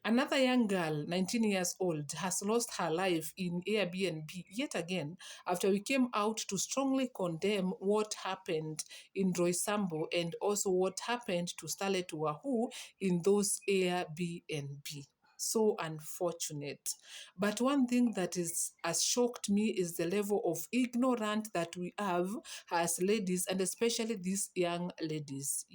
Another young girl, 19 years old, has lost her life in Airbnb yet again after we came out to strongly condemn what happened in Roysambu and also what happened to Starlet Wahoo in those Airbnb. So unfortunate. But one thing that has shocked me is the level of ignorance that we have as ladies, and especially these young ladies.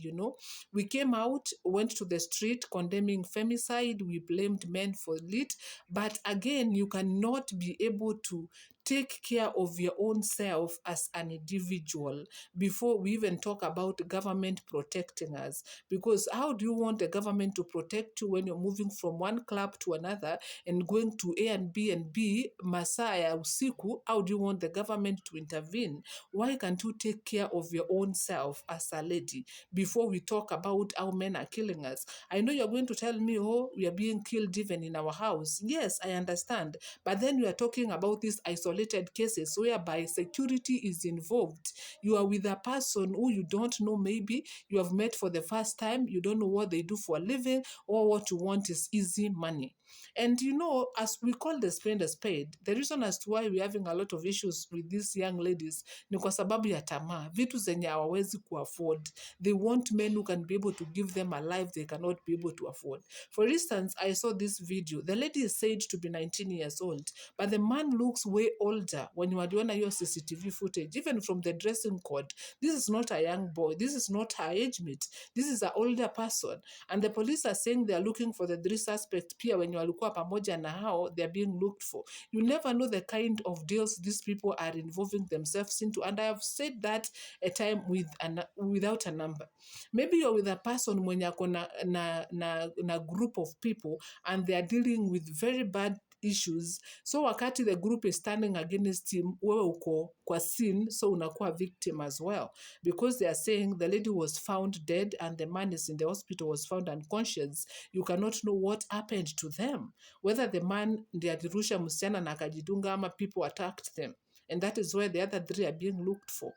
We came out, went to the street condemning femicide. We blamed men for it. But again, you cannot be able to take care of your own self as an individual before we even talk about the government protecting us. Because how do you want the government to protect you when you're moving from one club to another and going to A and B and B, Masaya, Usiku? How do you want the government to intervene? Why can't you take care of your own self as a lady before we talk about how men are killing us? I know you're going to tell me, oh, we are being killed even in our house. Yes, I understand. But then we are talking about these isolated cases whereby security is involved. You are with a person who you don't know, maybe you have met for the first time, you don't know what they do for a living, or what you want is easy money. And as we call the spade, the reason as to why we're having a lot of issues with these young ladies ni kwa sababu ya tamaa, vitu zenye hawawezi kuafford. They want men who can be able to give them a life they cannot be able to afford. For instance, I saw this video. The lady is said to be 19 years old, but the man looks way older when you waliona your CCTV footage, even from the dressing code. This is not a young boy. This is not her age mate. This is an older person. And the police are saying they are looking for the three suspects. Pia when you walikuwa pamoja na hao, they are being looked for. You never know the kind of deals these people are involving themselves into. And I have said that a time without a number. Maybe you're with a person mwenye ako na group of people and they are dealing with very bad issues. So wakati the group is standing against him, wewe uko kwa scene, so unakuwa victim as well. Because they are saying the lady was found dead and the man is in the hospital, was found unconscious. You cannot know what happened to them. Whether the man ndiye alirusha msichana na akajidunga ama people attacked them. And that is where the other three are being looked for.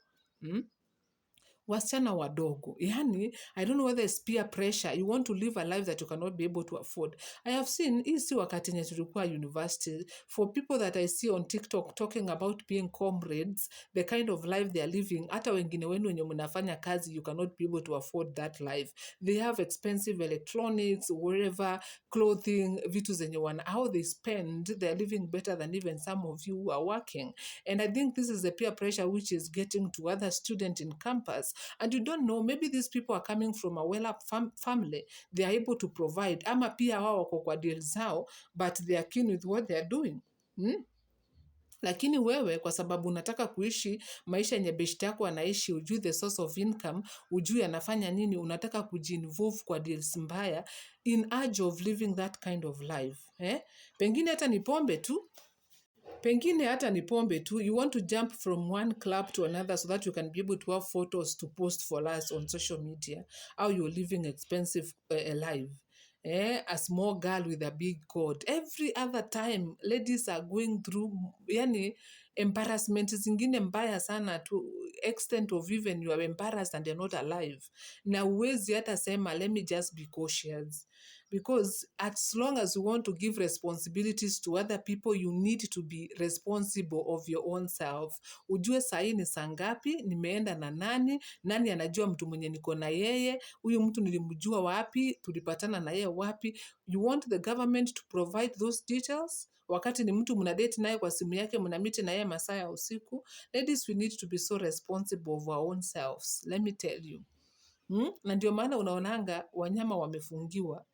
Wasichana wadogo. Yani, I don't know whether it's peer pressure. You want to live a life that you cannot be able to afford. I have seen, hii si wakati nye tulikuwa university, for people that I see on TikTok talking about being comrades, the kind of life they are living, hata wengine wenu wenye mnafanya kazi, you cannot be able to afford that life. They have expensive electronics, wherever, clothing, vitu zenye wana, how they spend, they're living better than even some of you who are working. And I think this is the peer pressure which is getting to other students in campus. And you don't know, maybe these people are coming from a well-up family. They are able to provide. Ama pia wao wako kwa deals zao, but they are keen with what they are doing. Lakini wewe kwa sababu unataka kuishi maisha yenye beshte yako anaishi, ujui the source of income, ujui anafanya nini, unataka kujinvolve kwa deals mbaya in urge of living that kind of life. Pengine hata ni pombe tu. You want to jump from one club to another so that you can be able to have photos to post for us on social media, how you're living expensive life. A small girl with a big God. Every other time, ladies are going through, embarrassment zingine mbaya sana to extent of even you are embarrassed and you're not alive. Na uwezi hata sema, let me just be cautious. Because as long as you want to give responsibilities to other people, you need to be responsible of your own self. Ujue sahi ni saa ngapi, nimeenda na nani anajua mtu mwenye niko na yeye, huyu mtu nilimjua wapi, tulipatana na yeye wapi. You want the government to provide those details? Wakati ni mtu mnadate naye kwa simu yake, mnamiti na yeye masaa ya usiku. Ladies, we need to be so responsible of our own selves. Let me tell you. Na ndio maana unaonanga wanyama wamefungiwa.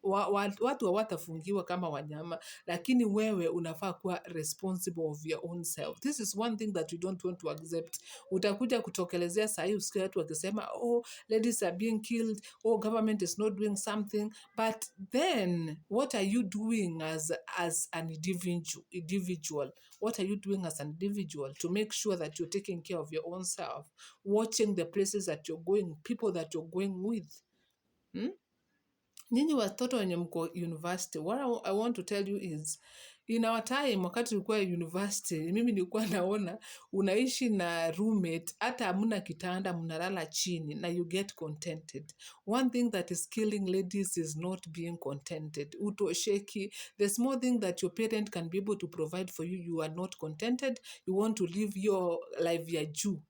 Watu hawatafungiwa kama wanyama, lakini wewe unafaa kuwa responsible of your own self. This is one thing that you don't want to accept. Utakuja kutokelezea sahi usikia watu wakisema, oh, ladies are being killed, oh, government is not doing something. But then, what are you doing as an individual? What are you doing as an individual to make sure that you're taking care of your own self, watching the places that you're going, people that you're going with? Nyinyi watoto wenye mko university, what I want to tell you is In our time, wakati tulikuwa university, mimi nilikuwa naona unaishi na roommate, hata hamna kitanda, mnalala chini na you get contented. One thing that is killing ladies is not being contented. Utosheki, the small thing that your parent can be able to provide for you, you are not contented. You want to live your life ya juu.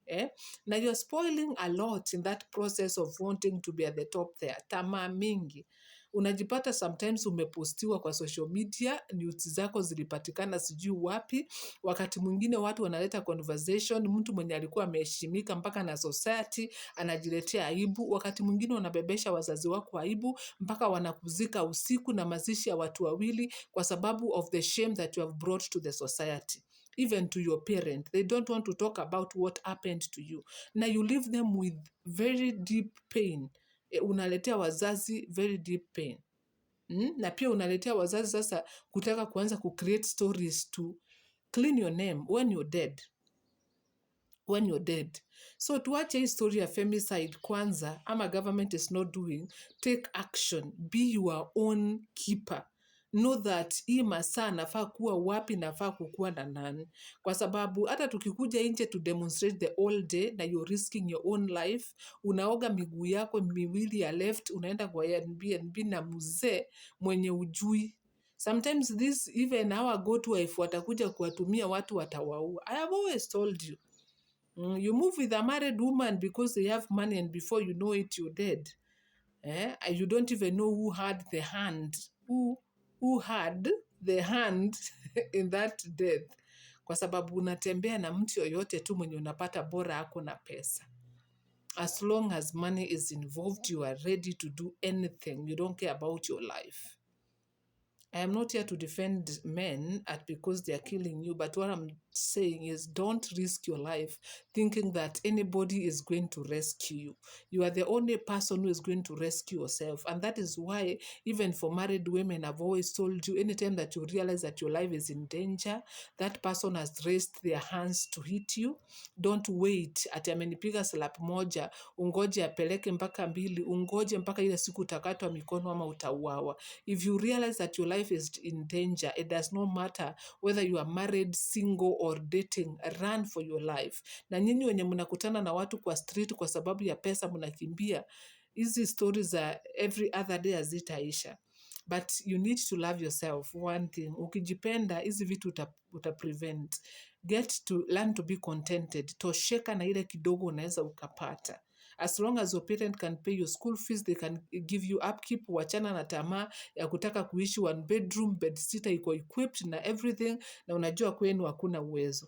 Now you're spoiling a lot in that process of wanting to be at the top there. Tamaa mingi. Unajipata sometimes umepostiwa kwa social media, news zako zilipatikana sijui wapi, wakati mwingine watu wanaleta conversation, mtu mwenye alikuwa ameheshimika mpaka na society, anajiletea aibu, wakati mwingine wanabebesha wazazi wako aibu, mpaka wanakuzika usiku na mazishi ya watu wawili kwa sababu of the shame that you have brought to the society. Even to your parent, they don't want to talk about what happened to you. Now you leave them with very deep pain. Unaletea wazazi very deep pain. Na pia unaletea wazazi sasa kutaka kuanza create stories to clean your name when you're dead. When you're dead. So tuache hii story ya femicide kwanza, ama government is not doing, take action, be your own keeper. Know that hii masaa nafaa kuwa wapi, nafaa kukuwa na nani. Kwa sababu hata tukikuja nje to demonstrate the all day na you're risking your own life, unaoga miguu yako miwili ya left, unaenda kwa Airbnb na mzee mwenye ujui. Sometimes this even our go-to wife watakuja kuwatumia watu watawaua. I have always told you. You move with a married woman because they have money, and before you know it, you're dead. You don't even know who had the hand. Who had the hand in that death. Kwa sababu unatembea na mtu yoyote tu mwenye unapata bora ako na pesa. As long as money is involved, you are ready to do anything. You don't care about your life. I am not here to defend men because they are killing you, but what I'm saying is don't risk your life thinking that anybody is going to rescue you. You are the only person who is going to rescue yourself. And that is why, even for married women, I've always told you, anytime that you realize that your life is in danger, that person has raised their hands to hit you. Don't wait. Ati amenipiga slap moja, ungoje apeleke mpaka mbili, ungoje mpaka ile siku utakatwa mikono ama utauawa. If you realize that your life is in danger, it does not matter whether you are married, single or dating, run for your life. Na nyinyi wenye mnakutana na watu kwa street kwa sababu ya pesa mnakimbia, hizi stories za every other day hazitaisha. But you need to love yourself. One thing, ukijipenda hizi vitu uta-prevent. Learn to be contented. Tosheka na ile kidogo unaweza ukapata. As long as your parent can pay your school fees, they can give you upkeep. Wachana na tamaa ya kutaka kuishi one bedroom, bedsitter iko equipped na everything, na unajua kwenu hakuna uwezo.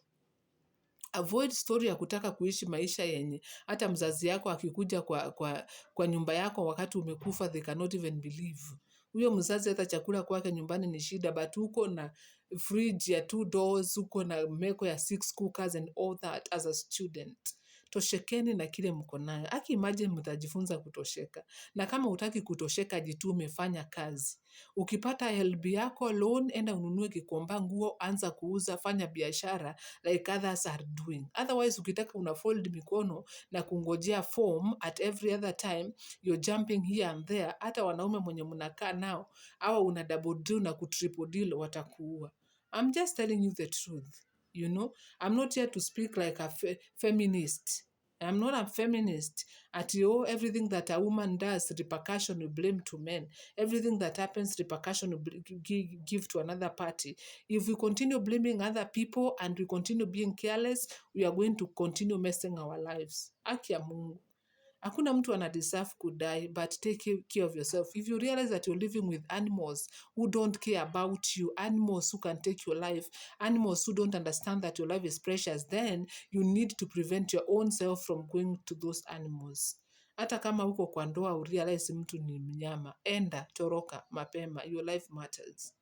Avoid story ya kutaka kuishi maisha yenye hata mzazi yako akikuja kwa nyumba yako wakati umekufa, they cannot even believe. Huyo mzazi hata chakula kwake nyumbani ni shida, but uko na fridge ya 2 doors, uko na meko ya 6 cookers and all that as a student. Toshekeni na kile mko nayo. Imagine mtajifunza kutosheka. Na kama hutaki kutosheka, jitume, fanya kazi. Ukipata help yako loan, enda ununue Gikomba, nguo, anza kuuza, fanya biashara like others are doing. Otherwise, ukitaka unafold mikono na kungojea form at every other time, you're jumping here and there. Hata wanaume mwenye mnakaa nao, awa una double deal na kutriple deal, watakuua. I'm just telling you the truth. I'm not here to speak like a feminist. I'm not a feminist. Everything that a woman does, repercussion will blame to men. Everything that happens, repercussion will give to another party. If we continue blaming other people and we continue being careless, we are going to continue messing our lives. Haki ya Mungu. Hakuna mtu anadeserve kudie, but take care of yourself. If you realize that you're living with animals who don't care about you, animals who can take your life, animals who don't understand that your life is precious, then you need to prevent your own self from going to those animals. Hata kama uko kwa ndoa urealize mtu ni mnyama, enda, toroka, mapema, your life matters.